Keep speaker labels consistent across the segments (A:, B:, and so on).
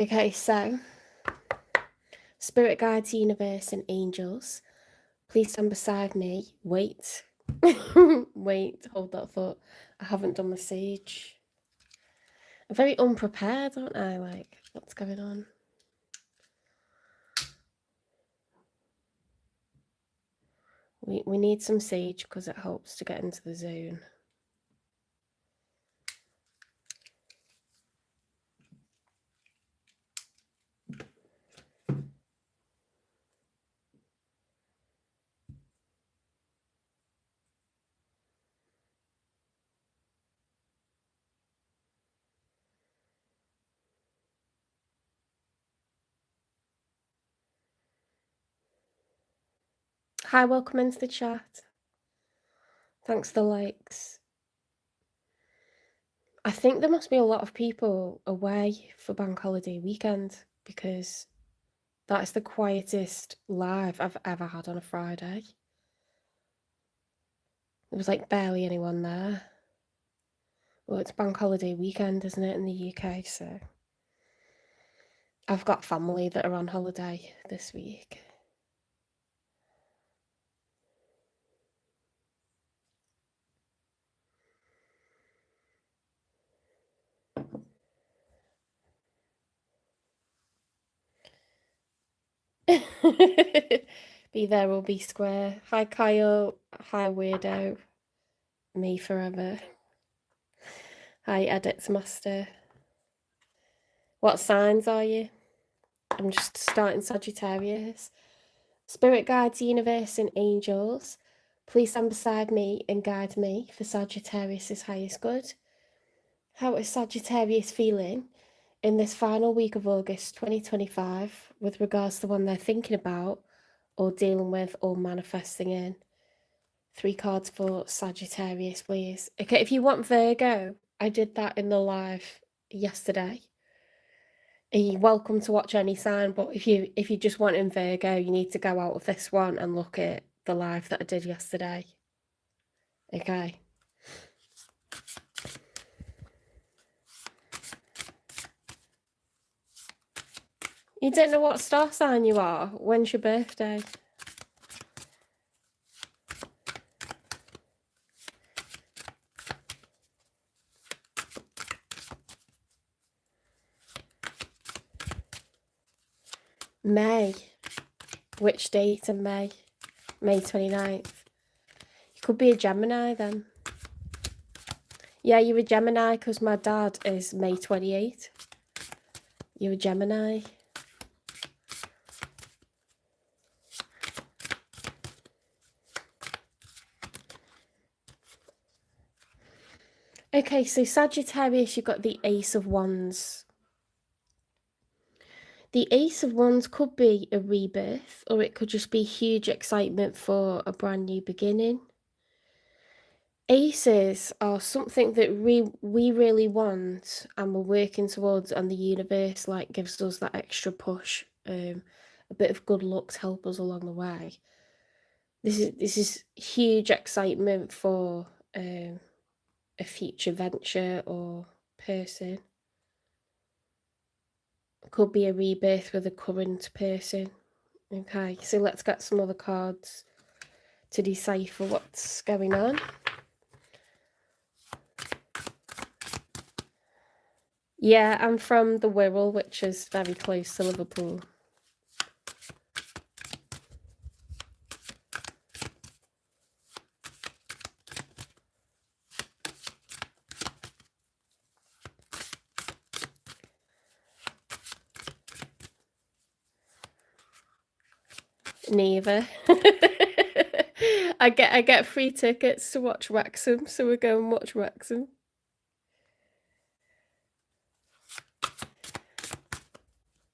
A: Okay, so spirit guides, universe, and angels, please stand beside me. Wait. Wait, hold that thought. I haven't done my sage. I'm very unprepared, aren't I? Like, what's going on? We need some sage because it helps to get into the zone. Hi, welcome into the chat. Thanks for the likes. I think there must be a lot of people away for bank holiday weekend because that's the quietest live I've ever had on a Friday. There was like barely anyone there. Well, it's bank holiday weekend, isn't it, in the UK, so I've got family that are on holiday this week. Be there or be square. Hi, Kyle. Hi, Weirdo. Me forever. Hi, Edits Master. What signs are you? I'm just starting Sagittarius. Spirit guides, universe, and angels, please stand beside me and guide me for Sagittarius' highest good. How is Sagittarius feeling in this final week of August 2025 with regards to the one they're thinking about or dealing with or manifesting in? 3 cards for Sagittarius, please. Okay, if you want Virgo, I did that in the live yesterday. You're welcome to watch any sign, but if you just want in Virgo, you need to go out of this one and look at the live that I did yesterday. Okay. You don't know what star sign you are? When's your birthday? May. Which date in May? May 29th. You could be a Gemini then. Yeah, you're a Gemini because my dad is May 28th. You're a Gemini. Okay, so Sagittarius, you've got the Ace of Wands. The Ace of Wands could be a rebirth, or it could just be huge excitement for a brand new beginning. Aces are something that we really want and we're working towards, and the universe like gives us that extra push, a bit of good luck to help us along the way. This is huge excitement for a future venture or person. It could be a rebirth with a current person. Okay, so let's get some other cards to decipher what's going on. Yeah, I'm from the Wirral, which is very close to Liverpool. Neither. I get free tickets to watch Wrexham, so we're going to watch Wrexham.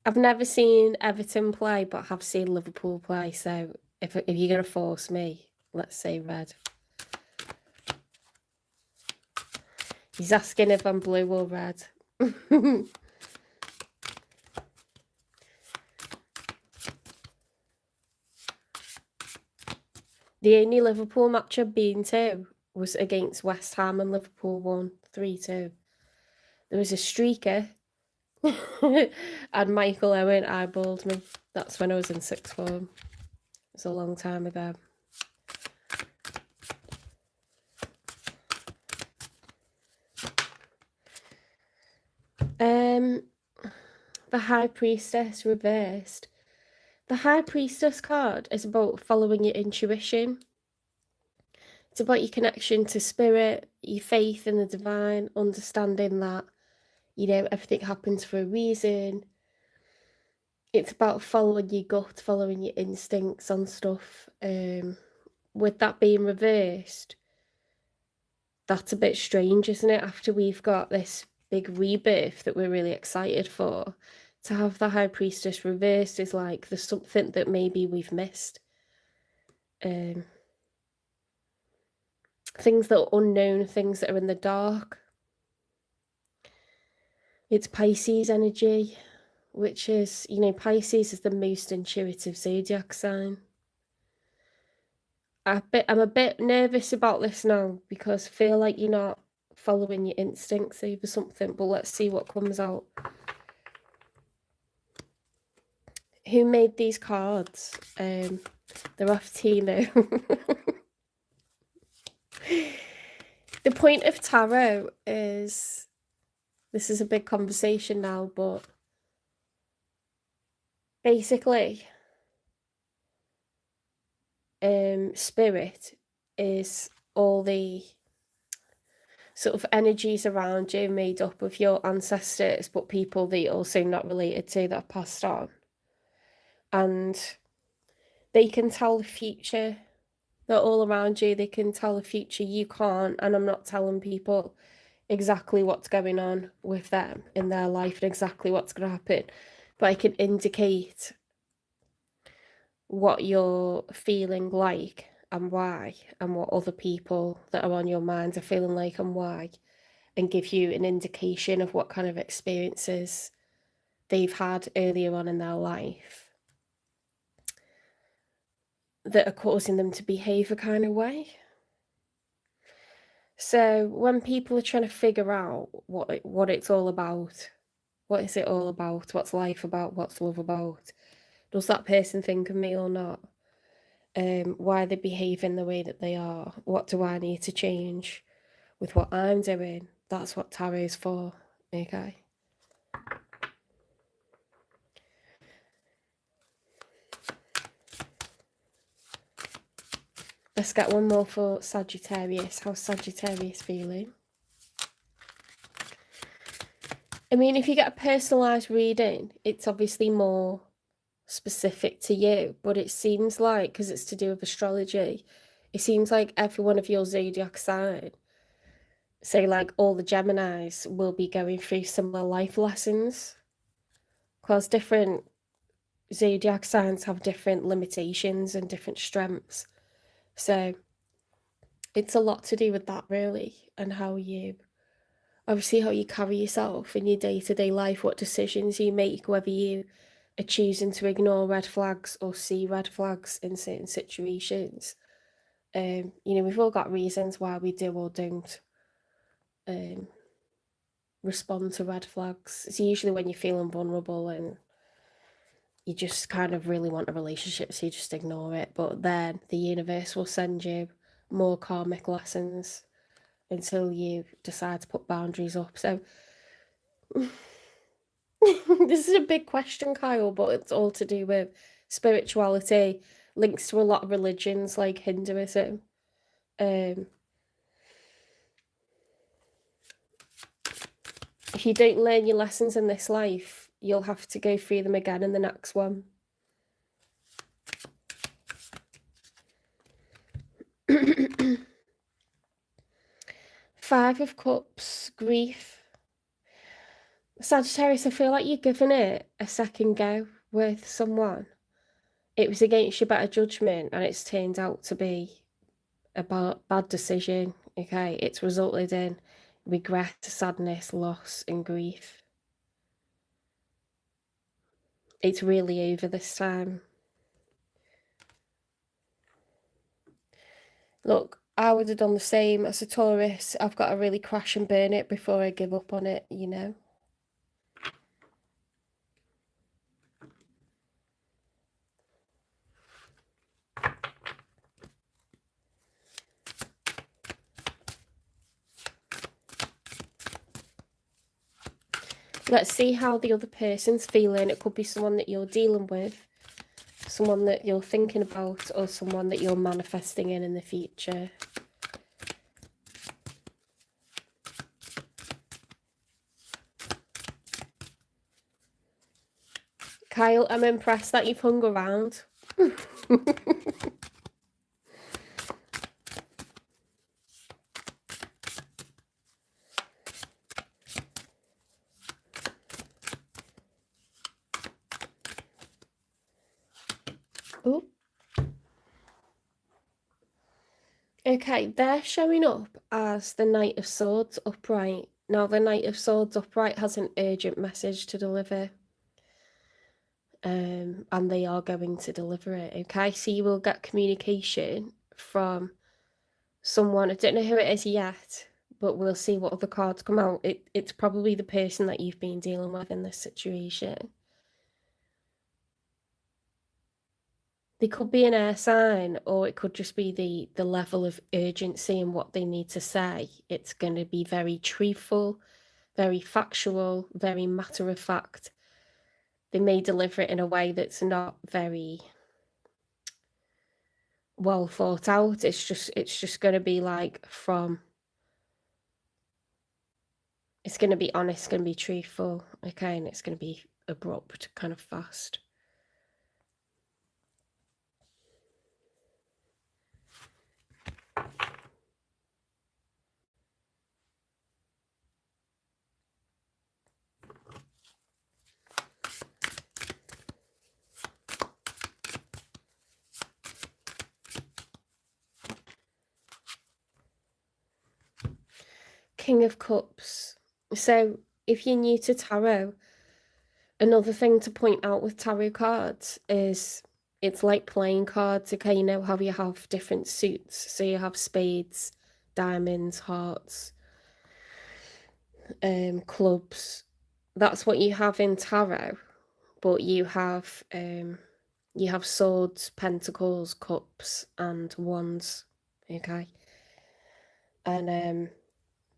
A: I've never seen Everton play, but have seen Liverpool play. So if you're gonna force me, let's say red. He's asking if I'm blue or red. The only Liverpool match I've been to was against West Ham, and Liverpool won 3-2. There was a streaker. And Michael Owen eyeballed me. That's when I was in sixth form. It was a long time ago. The High Priestess reversed. The High Priestess card is about following your intuition. It's about your connection to spirit, your faith in the divine, understanding that, you know, everything happens for a reason. It's about following your gut, following your instincts on stuff. With that being reversed, that's a bit strange, isn't it? After we've got this big rebirth that we're really excited for, to have the High Priestess reversed is like there's something that maybe we've missed. Things that are unknown, things that are in the dark. It's Pisces energy, which is, you know, Pisces is the most intuitive zodiac sign. I'm a bit nervous about this now because I feel like you're not following your instincts over something, but let's see what comes out. Who made these cards? They're off Timo. The point of tarot is, this is a big conversation now, but basically, spirit is all the sort of energies around you made up of your ancestors, but people that you're also not related to that have passed on. And they can tell the future. They're all around you. They can tell the future. You can't. And I'm not telling people exactly what's going on with them in their life and exactly what's going to happen. But I can indicate what you're feeling like and why, and what other people that are on your mind are feeling like and why, and give you an indication of what kind of experiences they've had earlier on in their life that are causing them to behave a kind of way. So when people are trying to figure out what it's all about, what is it all about, what's life about, what's love about, does that person think of me or not? Why they behave in the way that they are, what do I need to change with what I'm doing? That's what tarot is for, okay? Let's get one more for Sagittarius. How's Sagittarius feeling? I mean, if you get a personalised reading, it's obviously more specific to you, but it seems like, because it's to do with astrology, it seems like every one of your zodiac sign, say like all the Geminis, will be going through similar life lessons, because different zodiac signs have different limitations and different strengths. So it's a lot to do with that, really, and how you carry yourself in your day-to-day life, what decisions you make, whether you are choosing to ignore red flags or see red flags in certain situations. You know, we've all got reasons why we do or don't respond to red flags. It's usually when you're feeling vulnerable and you just kind of really want a relationship, so you just ignore it. But then the universe will send you more karmic lessons until you decide to put boundaries up. So this is a big question, Kyle, but it's all to do with spirituality, links to a lot of religions like Hinduism. If you don't learn your lessons in this life, you'll have to go through them again in the next one. Five of Cups, grief. Sagittarius, I feel like you're giving it a second go with someone. It was against your better judgment and it's turned out to be a bad decision, okay? It's resulted in regret, sadness, loss, and grief. It's really over this time. Look, I would have done the same as a Taurus. I've got to really crash and burn it before I give up on it, you know? Let's see how the other person's feeling. It could be someone that you're dealing with, someone that you're thinking about, or someone that you're manifesting in the future. Kyle, I'm impressed that you've hung around. Oh. Okay, they're showing up as the Knight of Swords upright. Now, the Knight of Swords upright has an urgent message to deliver. And they are going to deliver it, okay? So you will get communication from someone. I don't know who it is yet, but we'll see what other cards come out. It's probably the person that you've been dealing with in this situation. They could be an air sign, or it could just be the level of urgency and what they need to say. It's going to be very truthful, very factual, very matter of fact. They may deliver it in a way that's not very well thought out. It's just going to be like it's going to be honest, it's going to be truthful, okay, and it's going to be abrupt, kind of fast. King of Cups. So if you're new to tarot, another thing to point out with tarot cards is it's like playing cards, okay? You know how you have different suits. So you have spades, diamonds, hearts, clubs. That's what you have in tarot. But you have swords, pentacles, cups, and wands, okay? And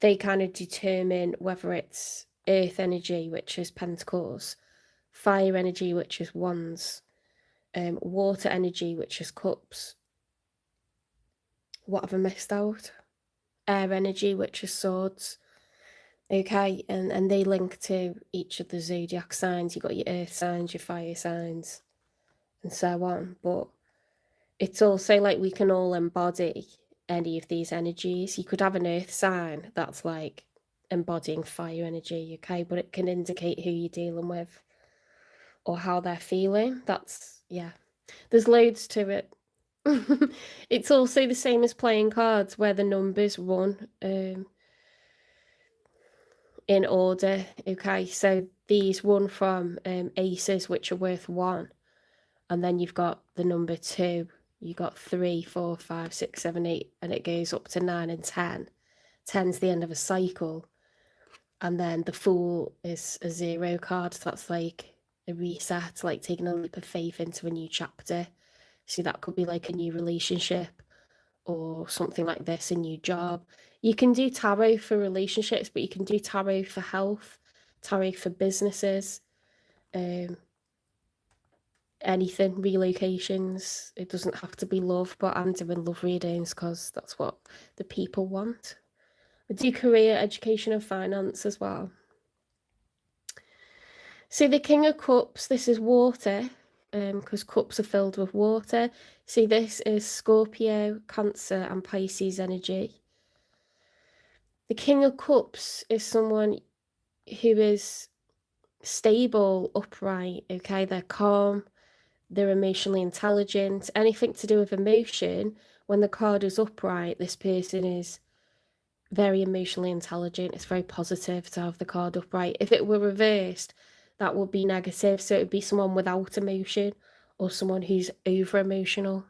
A: they kind of determine whether it's earth energy, which is pentacles, fire energy, which is wands, water energy, which is cups. What have I missed out? Air energy, which is swords. Okay, and they link to each of the zodiac signs. You've got your earth signs, your fire signs, and so on. But it's also like we can all embody any of these energies. You could have an earth sign that's like embodying fire energy, okay, but it can indicate who you're dealing with or how they're feeling. That's, yeah, there's loads to it. It's also the same as playing cards, where the numbers run in order, okay? So these run from aces, which are worth 1, and then you've got the number 2, you got 3, 4, 5, 6, 7, 8, and it goes up to 9 and 10. 10's the end of a cycle, and then the Fool is a 0 card. So that's like a reset, like taking a leap of faith into a new chapter. So that could be like a new relationship or something like this, a new job. You can do tarot for relationships, but you can do tarot for health, tarot for businesses, anything, relocations. It doesn't have to be love, but I'm doing love readings because that's what the people want. I do career, education, and finance as well. So the King of Cups, this is water, because cups are filled with water. See, this is Scorpio, Cancer, and Pisces energy. The King of Cups is someone who is stable, upright, okay? They're calm, they're emotionally intelligent. Anything to do with emotion, when the card is upright, this person is very emotionally intelligent. It's very positive to have the card upright. If it were reversed, that would be negative. So it would be someone without emotion or someone who's over emotional.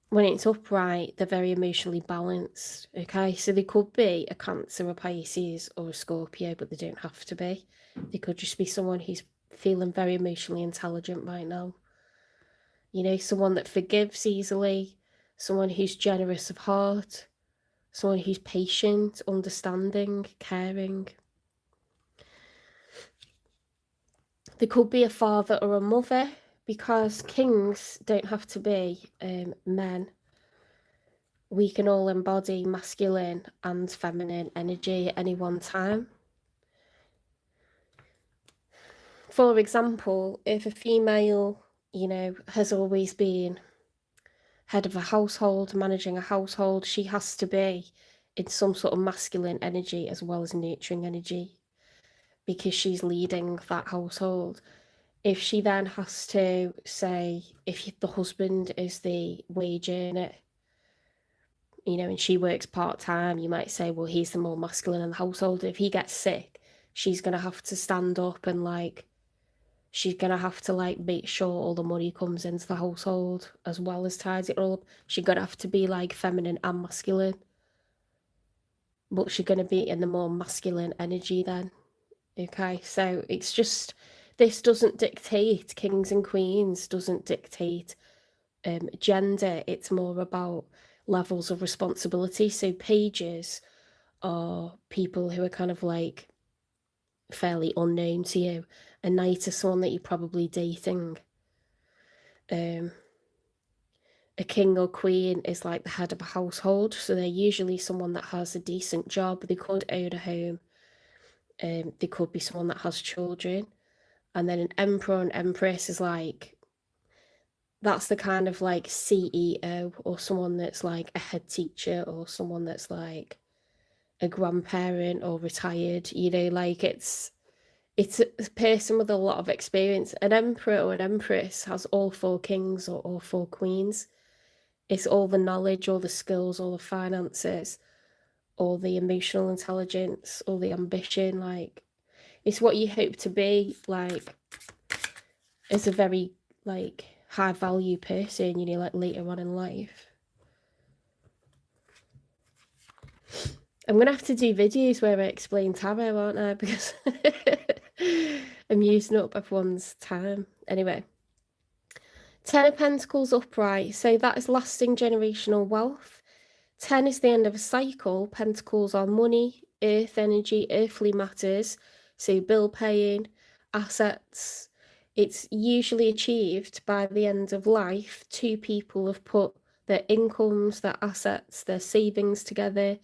A: When it's upright, they're very emotionally balanced, okay? So they could be a Cancer, a Pisces, or a Scorpio, but they don't have to be. They could just be someone who's feeling very emotionally intelligent right now. You know, someone that forgives easily, someone who's generous of heart, someone who's patient, understanding, caring. There could be a father or a mother, because kings don't have to be men. We can all embody masculine and feminine energy at any one time. For example, if a female, has always been head of a household, managing a household, she has to be in some sort of masculine energy as well as nurturing energy, because she's leading that household. If she then has to, say, if the husband is the wage earner, and she works part-time, you might say, well, he's the more masculine in the household. If he gets sick, she's going to have to stand up and she's going to have to make sure all the money comes into the household as well as tidy it all up. She's going to have to be feminine and masculine, but she's going to be in the more masculine energy then. Okay, so it's just, this doesn't dictate, kings and queens doesn't dictate gender. It's more about levels of responsibility. So pages are people who are kind of fairly unknown to you. A knight is someone that you're probably dating. A king or queen is the head of a household, so they're usually someone that has a decent job. They could own a home. They could be someone that has children. And then an emperor and empress is that's the kind of CEO, or someone that's a head teacher, or someone that's a grandparent or retired. It's a person with a lot of experience. An emperor or an empress has all 4 kings or all 4 queens. It's all the knowledge, all the skills, all the finances, all the emotional intelligence, all the ambition. It's what you hope to be as a very high value person, later on in life. I'm gonna have to do videos where I explain tarot, aren't I? Because I'm using up everyone's time. Anyway, 10 of Pentacles upright, so that is lasting generational wealth. 10 is the end of a cycle. Pentacles are money, earth energy, earthly matters, so bill paying, assets. It's usually achieved by the end of life. 2 people have put their incomes, their assets, their savings together,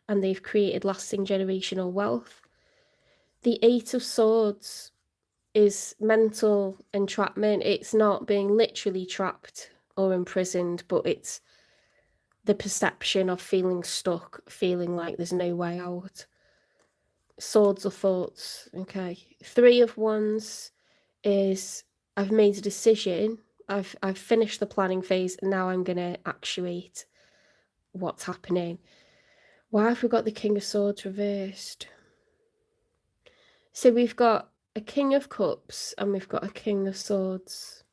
A: and they've created lasting generational wealth. The 8 of Swords is mental entrapment. It's not being literally trapped or imprisoned, but it's the perception of feeling stuck, feeling like there's no way out. Swords are thoughts. Okay. 3 of Wands is, I've made a decision. I've finished the planning phase, and now I'm going to actuate what's happening. Why have we got the King of Swords reversed? So we've got a King of Cups and we've got a King of Swords.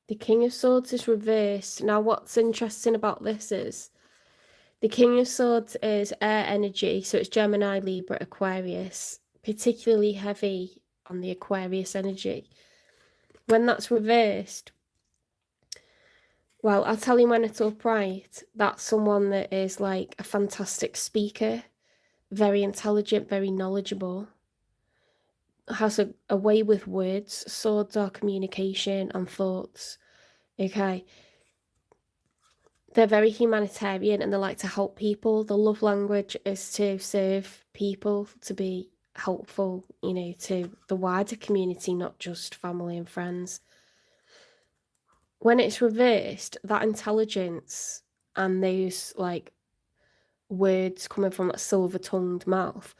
A: The King of Swords is reversed. Now what's interesting about this is the King of Swords is air energy, so it's Gemini, Libra, Aquarius, particularly heavy on the Aquarius energy. When that's reversed, well, I'll tell you when it's upright, that's someone that is a fantastic speaker, very intelligent, very knowledgeable, has a way with words. Swords are communication and thoughts. Okay. They're very humanitarian and they like to help people. The love language is to serve people, to be helpful, to the wider community, not just family and friends. When it's reversed, that intelligence and those words coming from that silver-tongued mouth,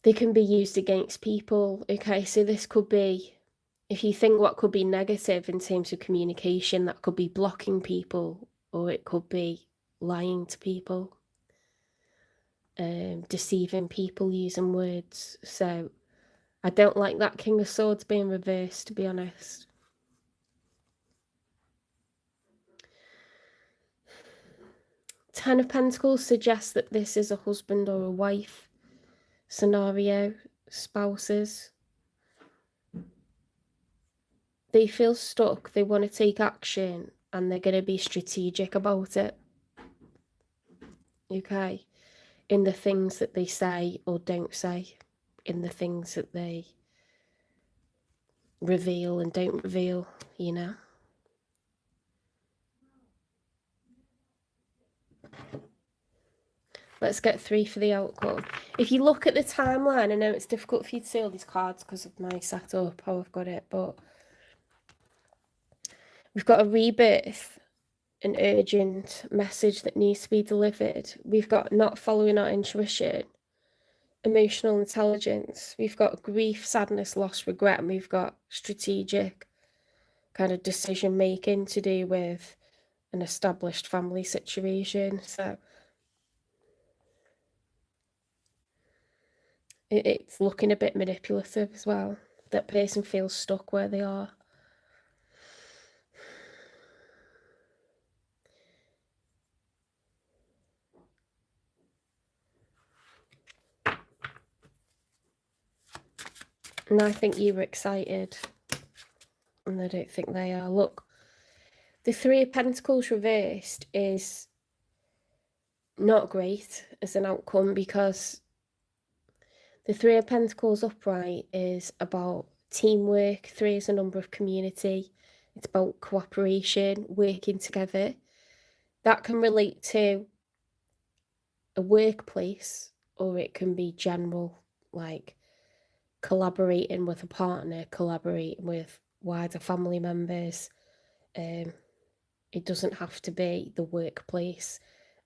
A: they can be used against people. Okay, so this could be, if you think what could be negative in terms of communication, that could be blocking people, or it could be lying to people, deceiving people using words. So I don't like that King of Swords being reversed, to be honest. Ten of Pentacles suggests that this is a husband or a wife scenario, spouses. They feel stuck, they want to take action, and they're going to be strategic about it. Okay. in the things that they say or don't say, in the things that they reveal and don't reveal, you know. Let's get 3 for the outcome. If you look at the timeline, I know it's difficult for you to see all these cards because of my setup, how I've got it, but we've got a rebirth, an urgent message that needs to be delivered. We've got not following our intuition, emotional intelligence. We've got grief, sadness, loss, regret, and we've got strategic kind of decision making to do with an established family situation. So it's looking a bit manipulative as well. That person feels stuck where they are. And I think you were excited. And I don't think they are. Look, the 3 of Pentacles reversed is not great as an outcome, because the 3 of Pentacles upright is about teamwork. 3 is a number of community. It's about cooperation, working together. That can relate to a workplace, or it can be general, like collaborating with a partner, collaborating with wider family members. It doesn't have to be the workplace,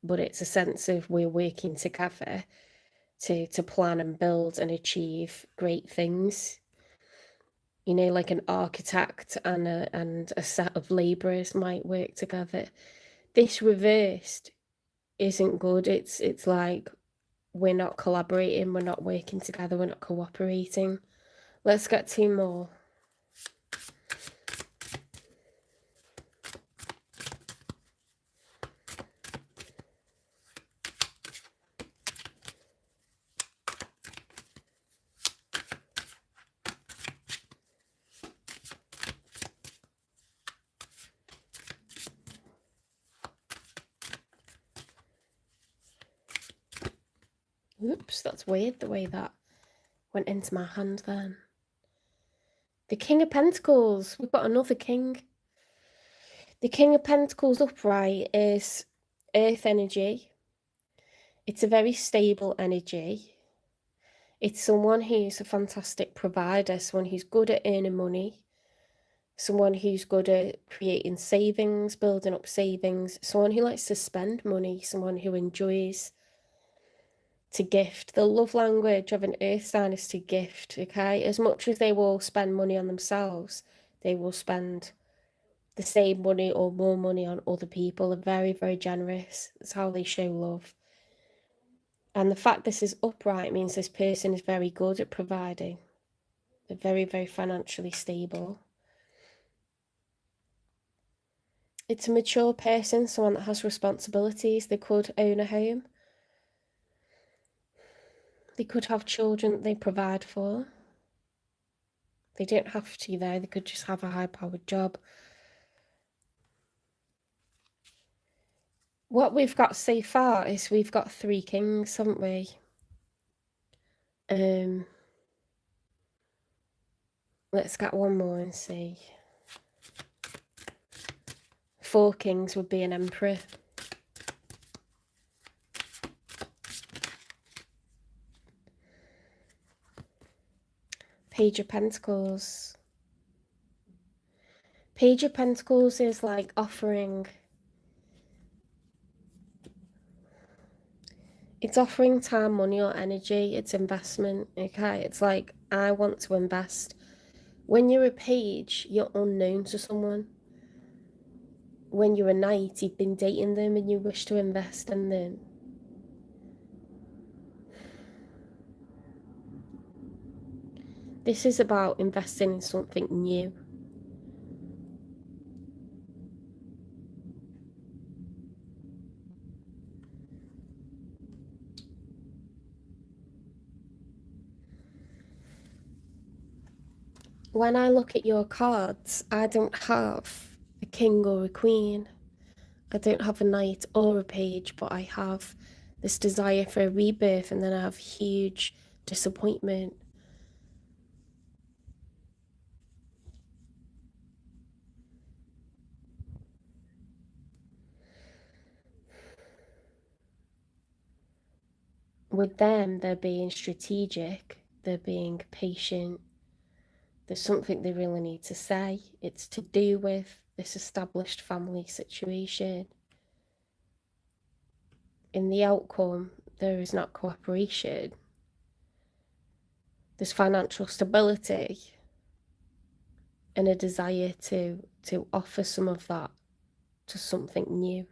A: but it's a sense of we're working together to plan and build and achieve great things. You know, like an architect and a set of labourers might work together. This reversed isn't good. It's like we're not collaborating, we're not working together, we're not cooperating. Let's get 2 more. Oops, that's weird the way that went into my hand then. The King of Pentacles. We've got another king. The King of Pentacles upright is earth energy. It's a very stable energy. It's someone who's a fantastic provider, someone who's good at earning money, someone who's good at creating savings, building up savings, someone who likes to spend money, someone who enjoys to gift. The love language of an earth sign is to gift, okay? As much as they will spend money on themselves, they will spend the same money or more money on other people. They're very, very generous. That's how they show love. And the fact this is upright means this person is very good at providing. They're very, very financially stable. It's a mature person, someone that has responsibilities. They could own a home. They could have children that they provide for. They don't have to, though. They could just have a high-powered job. What we've got so far is we've got 3 kings, haven't we? Let's get one more and see. 4 kings would be an emperor. Page of Pentacles. Page of Pentacles is like offering. It's offering time, money, or energy. It's investment, okay? It's like, I want to invest. When you're a page, you're unknown to someone. When you're a knight, you've been dating them and you wish to invest in them. This is about investing in something new. When I look at your cards, I don't have a king or a queen. I don't have a knight or a page, but I have this desire for a rebirth, and then I have huge disappointment. With them, they're being strategic, they're being patient. There's something they really need to say. It's to do with this established family situation. In the outcome, there is not cooperation. There's financial stability and a desire to offer some of that to something new.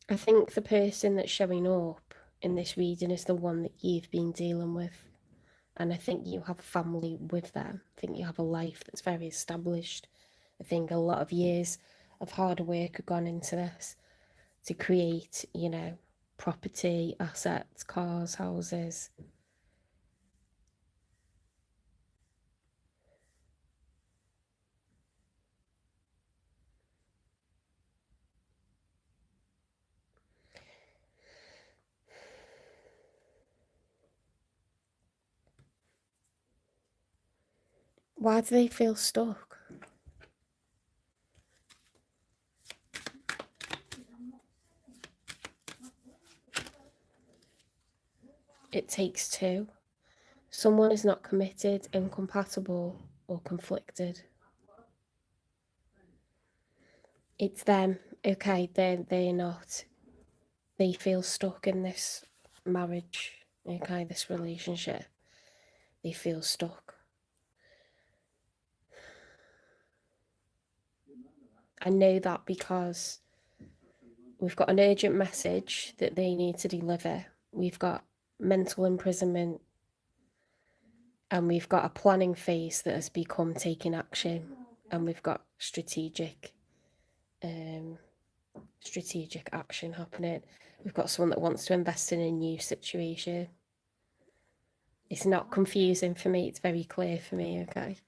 A: I think the person that's showing up in this reading is the one that you've been dealing with. And I think you have a family with them. I think you have a life that's very established. I think a lot of years of hard work have gone into this to create, you know, property, assets, cars, houses. Why do they feel stuck? It takes two. Someone is not committed, incompatible, or conflicted. It's them. Okay, they're not. They feel stuck in this marriage. Okay, this relationship. They feel stuck. I know that because we've got an urgent message that they need to deliver. We've got mental imprisonment, and we've got a planning phase that has become taking action, and we've got strategic action happening. We've got someone that wants to invest in a new situation. It's not confusing for me, it's very clear for me, okay?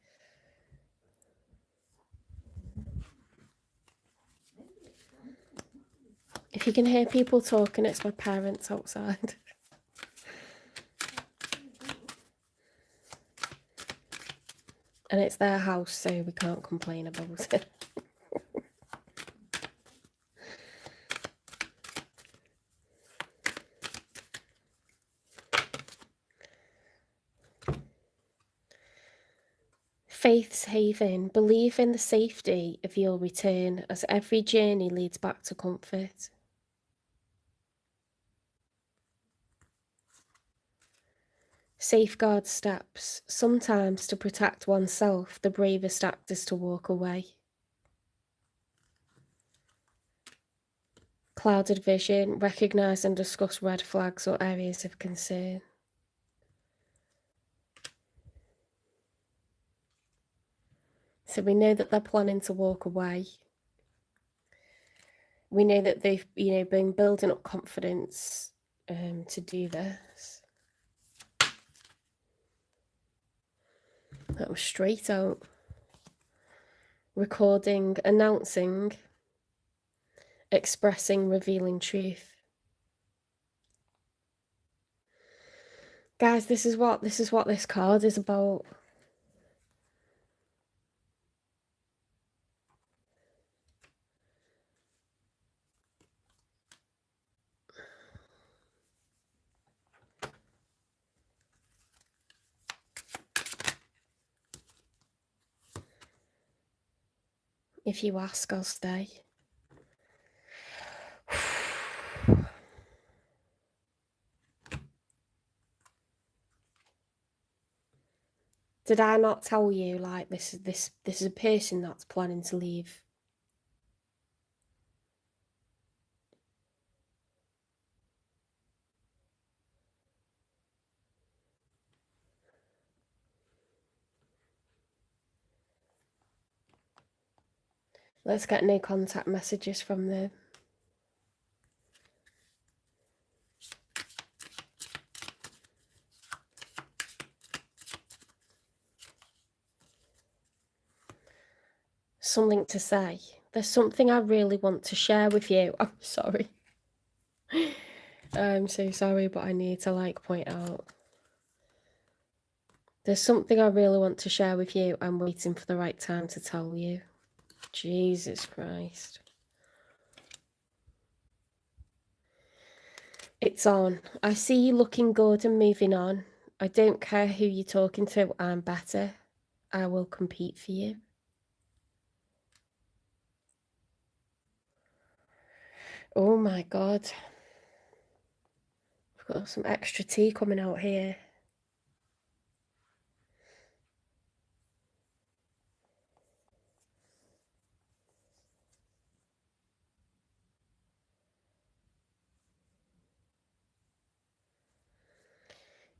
A: If you can hear people talking, it's my parents outside. And it's their house, so we can't complain about it. Faith's haven. Believe in the safety of your return, as every journey leads back to comfort. Safeguard steps. Sometimes to protect oneself, the bravest act is to walk away. Clouded vision. Recognise and discuss red flags or areas of concern. So we know that they're planning to walk away. We know that they've, been building up confidence to do this. That was straight out. Recording, announcing, expressing, revealing truth. Guys, this is what this card is about. If you ask, I'll stay. Did I not tell you, like, this is a person that's planning to leave? Let's get no contact messages from them. something to say. There's something I really want to share with you. I'm sorry. I'm so sorry, but I need to like point out. There's something I really want to share with you. I'm waiting for the right time to tell you. Jesus Christ. It's on. I see you looking good and moving on. I don't care who you're talking to. I'm better. I will compete for you. Oh my God. We've got some extra tea coming out here.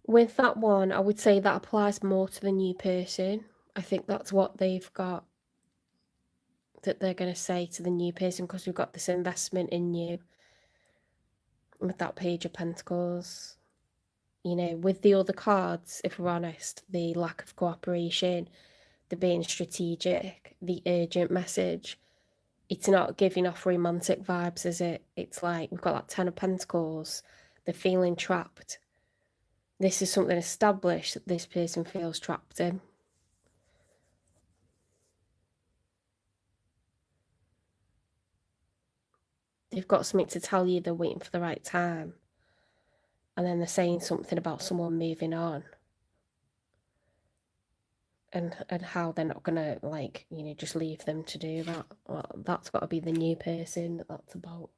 A: With that one, I would say that applies more to the new person. I think that's what they've got, that they're going to say to the new person, because we've got this investment in you with that Page of Pentacles. You know, with the other cards, if we're honest, the lack of cooperation, the being strategic, the urgent message, it's not giving off romantic vibes, is it? It's like we've got that Ten of Pentacles, the feeling trapped. This is something established that this person feels trapped in. They've got something to tell you, they're waiting for the right time. And then they're saying something about someone moving on. And how they're not going to, like, you know, just leave them to do that. Well, that's got to be the new person that that's about.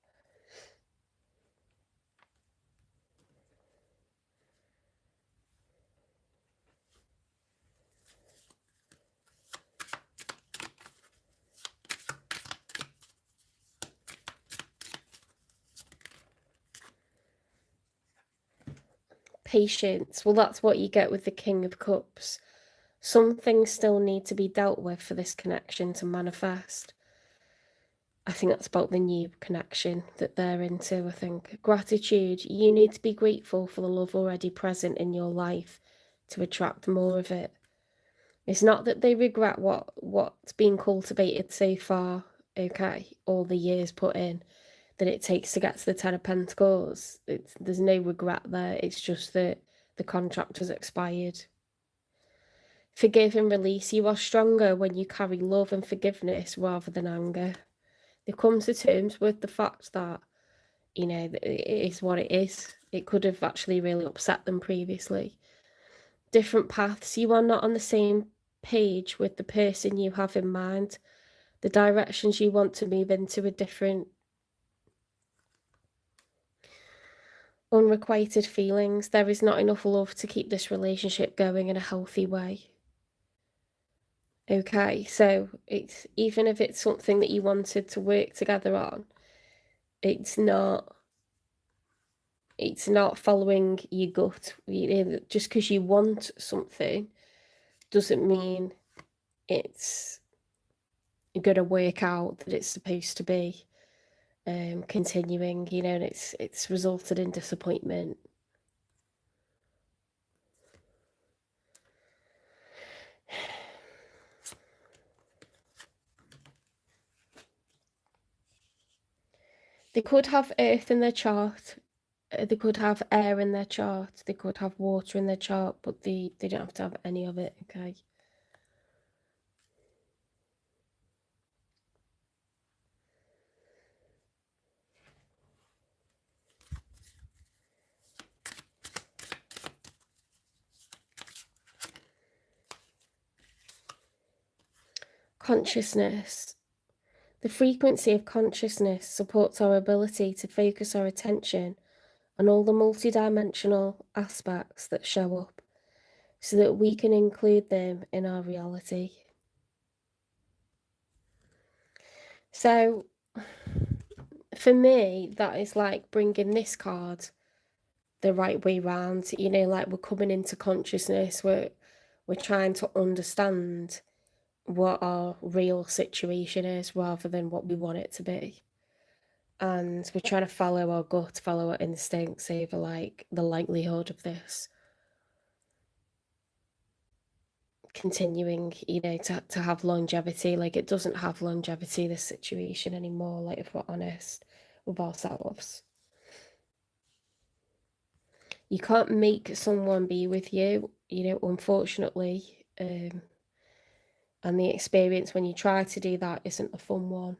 A: Patience. Well, that's what you get with the King of Cups. Some things still need to be dealt with for this connection to manifest. I think that's about the new connection that they're into, I think. Gratitude. You need to be grateful for the love already present in your life to attract more of it. It's not that they regret what's been cultivated so far, okay, all the years put in, that it takes to get to the Ten of Pentacles. There's no regret there. It's just that the contract has expired. Forgive and release. You are stronger when you carry love and forgiveness rather than anger. They come to terms with the fact that, you know, it is what it is. It could have actually really upset them previously. Different paths. You are not on the same page with the person you have in mind. The directions you want to move into are different. Unrequited feelings. There is not enough love to keep this relationship going in a healthy way. Okay, so it's, even if it's something that you wanted to work together on, it's not following your gut. You know, just because you want something doesn't mean it's going to work out that it's supposed to be continuing, you know, and it's resulted in disappointment. They could have earth in their chart, they could have air in their chart, they could have water in their chart, but they don't have to have any of it, okay? Consciousness. The frequency of consciousness supports our ability to focus our attention on all the multidimensional aspects that show up so that we can include them in our reality. So for me, that is like bringing this card the right way round. You know, like we're coming into consciousness, we're trying to understand what our real situation is rather than what we want it to be. And we're trying to follow our gut, follow our instincts over like the likelihood of this. continuing, you know, to have longevity. Like, it doesn't have longevity, this situation anymore, like, if we're honest with ourselves. You can't make someone be with you, you know, unfortunately. And the experience when you try to do that isn't a fun one.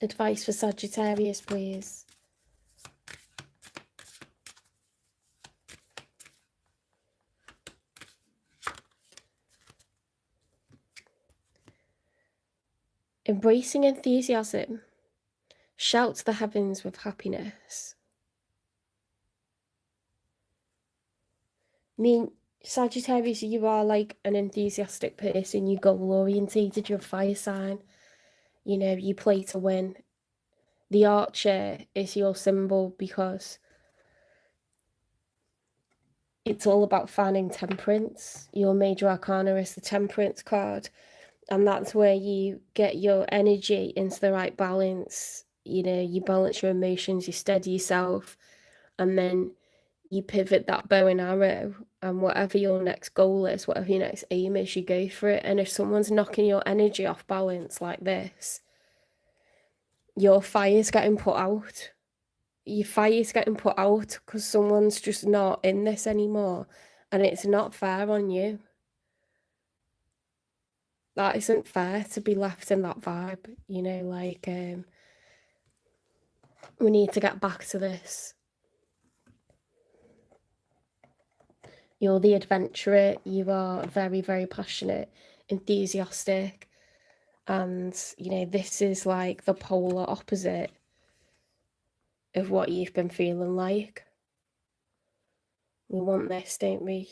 A: Advice for Sagittarius, please. Embracing enthusiasm. Shout to the heavens with happiness. I mean, Sagittarius, you are like an enthusiastic person. You're goal-orientated. You're a fire sign. You know, you play to win. The archer is your symbol because it's all about finding temperance. Your major arcana is the temperance card. And that's where you get your energy into the right balance. You know, you balance your emotions, you steady yourself, and then you pivot that bow and arrow, and whatever your next goal is, whatever your next aim is, you go for it. And if someone's knocking your energy off balance like this, your fire's getting put out. Your fire's getting put out because someone's just not in this anymore, and it's not fair on you. That isn't fair to be left in that vibe, you know, like, we need to get back to this. You're the adventurer. You are very, very passionate, enthusiastic, and, you know, this is like the polar opposite of what you've been feeling like. We want this, don't we?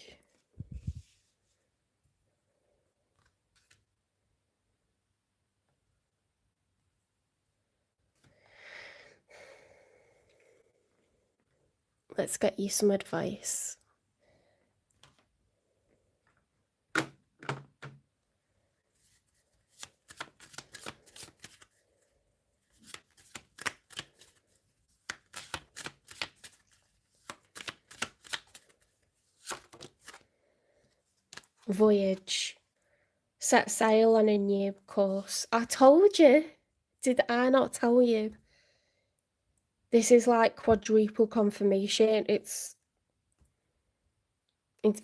A: Let's get you some advice. Voyage. Set sail on a new course. I told you. Did I not tell you? This is like quadruple confirmation. It's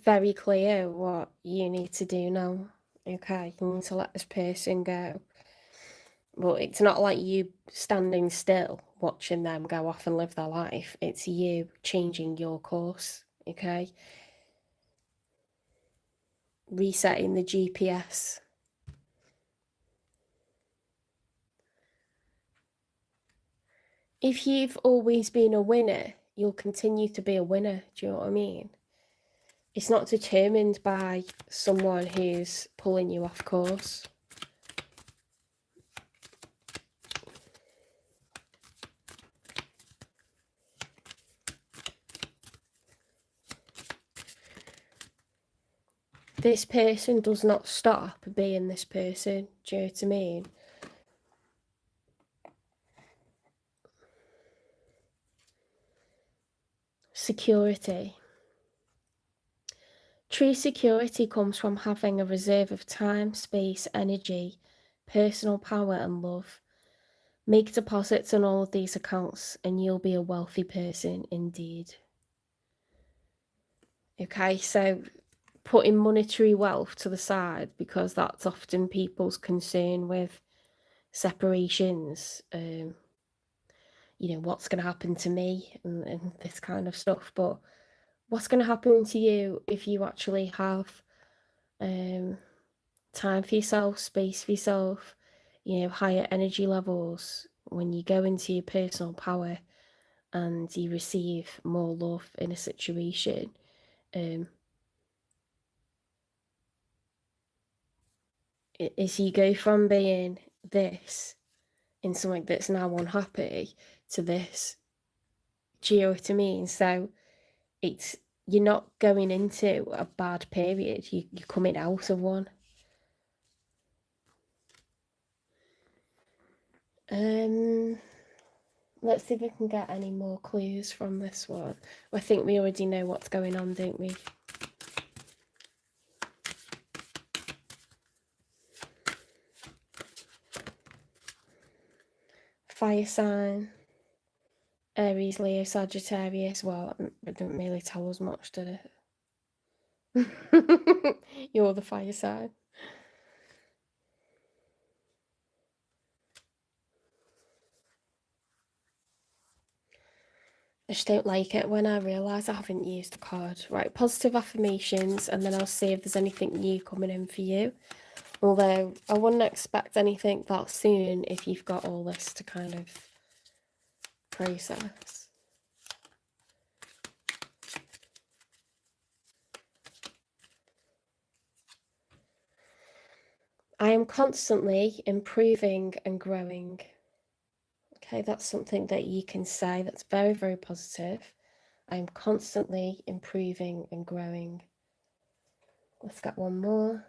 A: very clear what you need to do now. Okay, you need to let this person go. But it's not like you standing still watching them go off and live their life. It's you changing your course, okay? Resetting the GPS. If you've always been a winner, you'll continue to be a winner. Do you know what I mean? It's not determined by someone who's pulling you off course. This person does not stop being this person. Do you know what I mean? Security. True security comes from having a reserve of time, space, energy, personal power, and love. Make deposits on all of these accounts and you'll be a wealthy person indeed. Okay, so putting monetary wealth to the side, because that's often people's concern with separations. You know, what's going to happen to me and this kind of stuff. But what's going to happen to you if you actually have time for yourself, space for yourself, you know, higher energy levels, when you go into your personal power and you receive more love in a situation. As you go from being this in something that's now unhappy to this. Do you know what I mean? So it's, you're not going into a bad period, you're coming out of one. Let's see if we can get any more clues from this one. I think we already know what's going on, don't we? Fire sign. Aries, Leo, Sagittarius. Well, it didn't really tell us much, did it? You're the fire sign. I just don't like it when I realise I haven't used the card. Right, positive affirmations, and then I'll see if there's anything new coming in for you. Although I wouldn't expect anything that soon if you've got all this to kind of process. I am constantly improving and growing. Okay, that's something that you can say that's very, very positive. I'm constantly improving and growing. Let's get one more.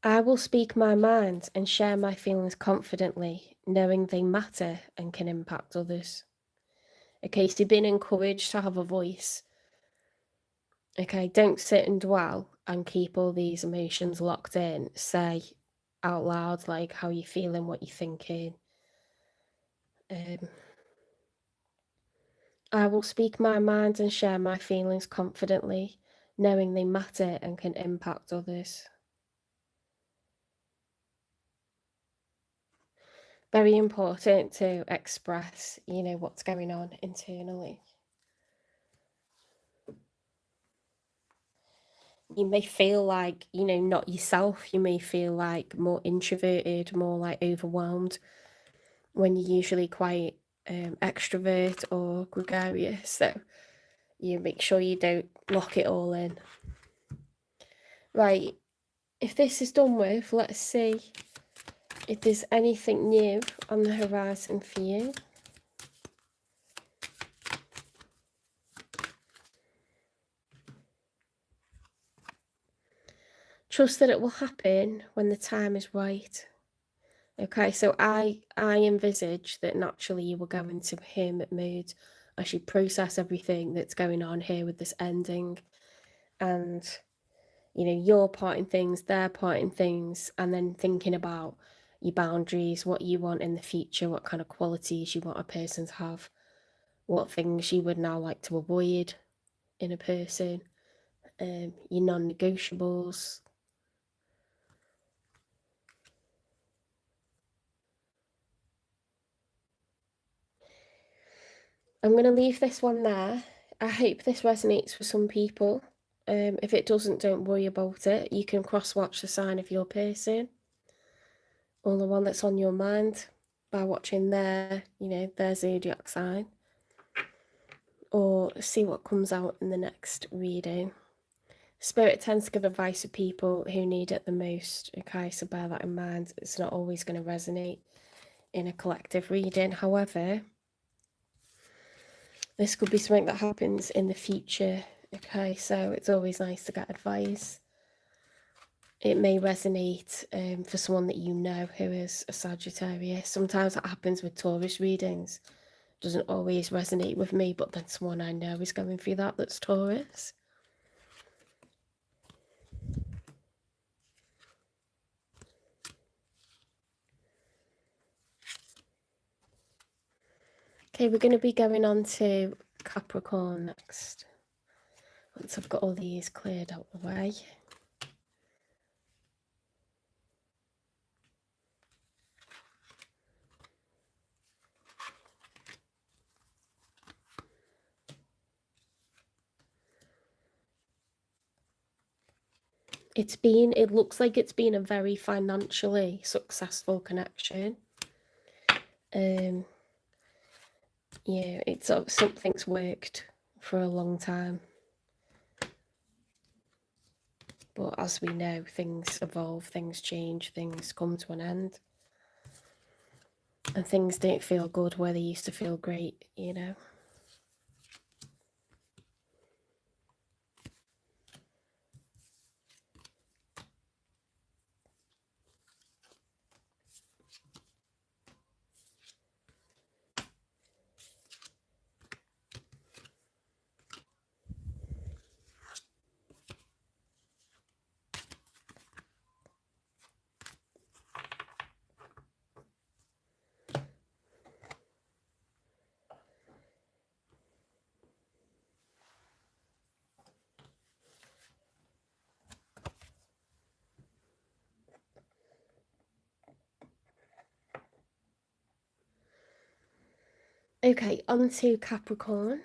A: I will speak my mind and share my feelings confidently, knowing they matter and can impact others. Okay, so you've been encouraged to have a voice. Okay, don't sit and dwell and keep all these emotions locked in. Say out loud, like, how you're feeling, what you're thinking. I will speak my mind and share my feelings confidently, knowing they matter and can impact others. Very important to express, you know, what's going on internally. You may feel like, you know, not yourself. You may feel like more introverted, more like overwhelmed when you're usually quite extrovert or gregarious. So you make sure you don't lock it all in. Right, if this is done with, let's see if there's anything new on the horizon for you. Trust that it will happen when the time is right. Okay, so I envisage that naturally you will go into hermit mode as you process everything that's going on here with this ending. And, you know, you're parting things, they're parting things, and then thinking about your boundaries, what you want in the future, what kind of qualities you want a person to have, what things you would now like to avoid in a person, your non-negotiables. I'm going to leave this one there. I hope this resonates for some people. If it doesn't, don't worry about it. You can cross-watch the sign of your person or the one that's on your mind by watching their, you know, their zodiac sign, or see what comes out in the next reading. Spirit tends to give advice to people who need it the most, okay, so bear that in mind. It's not always going to resonate in a collective reading. However, this could be something that happens in the future, okay, so it's always nice to get advice. It may resonate for someone that you know who is a Sagittarius. Sometimes that happens with Taurus readings. It doesn't always resonate with me, but then someone I know is going through that that's Taurus. Okay, we're going to be going on to Capricorn next, once I've got all these cleared out the way. It looks like it's been a very financially successful connection. Yeah, it's something's worked for a long time. But as we know, things evolve, things change, things come to an end. And things don't feel good where they used to feel great, you know. Okay, on to Capricorn.